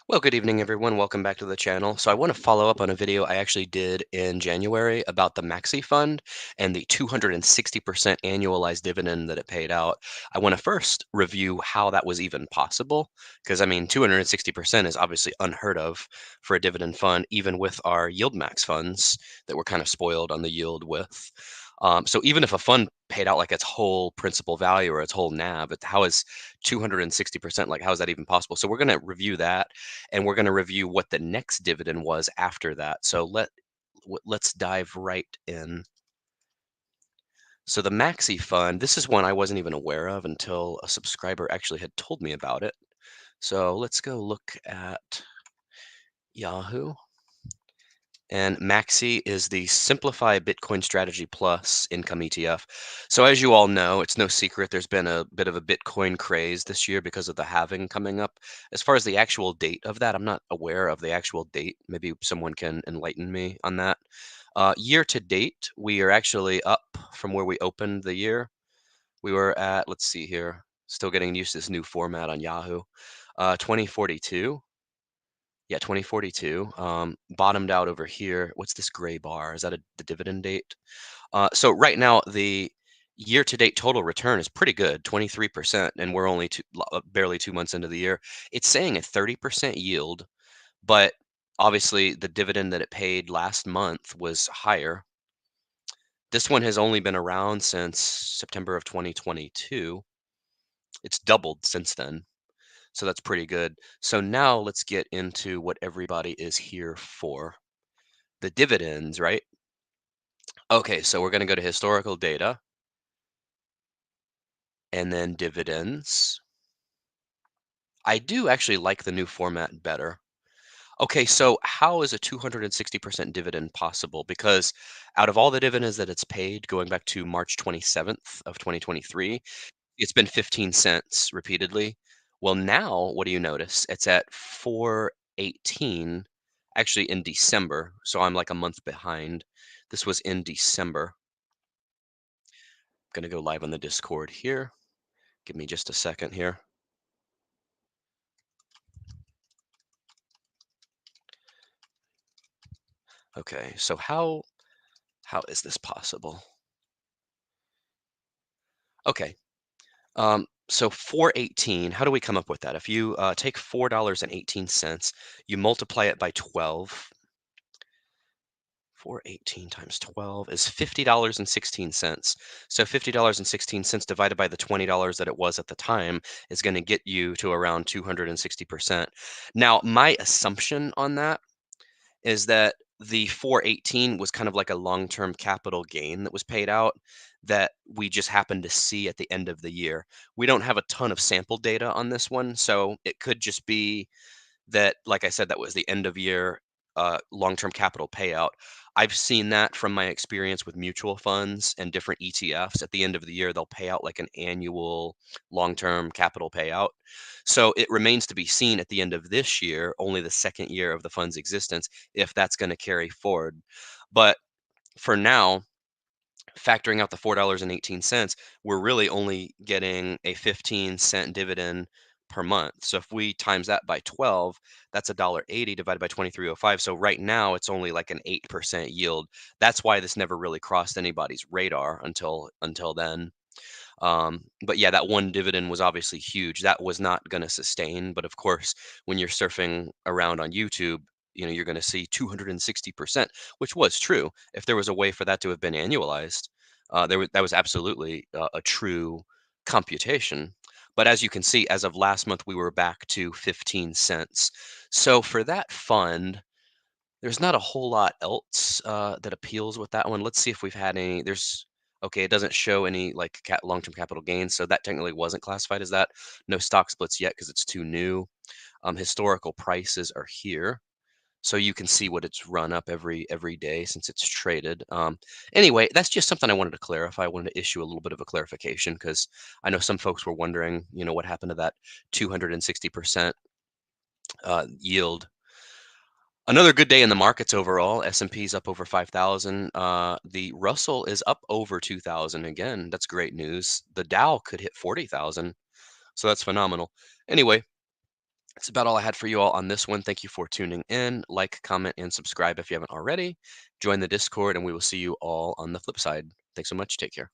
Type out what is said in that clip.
Well, good evening, everyone. Welcome back to the channel. So I want to follow up on a video I actually did in January about the Maxi fund and the 260% annualized dividend that it paid out. I want to first review how that was even possible, because I mean, 260% is obviously unheard of for a dividend fund, even with our yield max funds that we're kind of spoiled on the yield with. So even if a fund paid out like its whole principal value or its whole NAV, how is 260%, like how is that even possible? So we're going to review that, and we're going to review what the next dividend was after that. So let's dive right in. So the Maxi fund, this is one I wasn't even aware of until a subscriber actually had told me about it. So let's go look at Yahoo. And Maxi is the Simplify Bitcoin Strategy Plus income ETF. So as you all know, it's no secret there's been a bit of a Bitcoin craze this year because of the halving coming up. As far as the actual date of that, I'm not aware of the actual date. Maybe someone can enlighten me on that. Year to date, we are actually up from where we opened the year. We were at, let's see here, still getting used to this new format on Yahoo. 2042. Yeah, 2042. Bottomed out over here. What's this gray bar? Is that the dividend date? So right now, the year-to-date total return is pretty good, 23%, and we're only barely 2 months into the year. It's saying a 30% yield, but obviously the dividend that it paid last month was higher. This one has only been around since September of 2022. It's doubled since then. So that's pretty good. So now let's get into what everybody is here for. The dividends, right? Okay, so we're going to go to historical data and then dividends. I do actually like the new format better. Okay, so how is a 260% dividend possible? Because out of all the dividends that it's paid going back to March 27th of 2023, it's been 15 cents repeatedly. Well, now what do you notice? It's at 418 actually in December. So I'm like a month behind. This was in December. Going to go live on the Discord here. Give me just a second here. Okay, so how is this possible? Okay, so 418, how do we come up with that? If you take $4.18, you multiply it by 12, 418 times 12 is $50.16. So $50.16 divided by the $20 that it was at the time is going to get you to around 260%. Now, my assumption on that is that the 418 was kind of like a long-term capital gain that was paid out that we just happened to see at the end of the year. We don't have a ton of sample data on this one, so it could just be that, like I said, that was the end of year long-term capital payout. I've seen that from my experience with mutual funds and different ETFs. At the end of the year, they'll pay out like an annual long-term capital payout. So it remains to be seen at the end of this year, only the second year of the fund's existence, if that's going to carry forward. But for now, factoring out the $4.18, we're really only getting a 15-cent dividend per month. So if we times that by 12, that's $1.80 divided by 2305. So right now it's only like an 8% yield. That's why this never really crossed anybody's radar until then. But yeah, that one dividend was obviously huge. That was not going to sustain. But of course, when you're surfing around on YouTube, you're going to see 260%, which was true. If there was a way for that to have been annualized, that was absolutely a true computation. But as you can see, as of last month, we were back to 15 cents. So for that fund, there's not a whole lot else that appeals with that one. Let's see if we've had any. Okay, it doesn't show any like long-term capital gains, so that technically wasn't classified as that. No stock splits yet because it's too new. Historical prices are here, so you can see what it's run up every day since it's traded. Anyway, that's just something I wanted to clarify. I wanted to issue a little bit of a clarification because I know some folks were wondering, what happened to that 260% yield. Another good day in the markets overall. S&P's up over 5,000. The Russell is up over 2,000 again. That's great news. The Dow could hit 40,000. So that's phenomenal. Anyway, That's about all I had for you all on this one. Thank you for tuning in. Like, comment, and subscribe if you haven't already. Join the Discord, and we will see you all on the flip side. Thanks so much. Take care.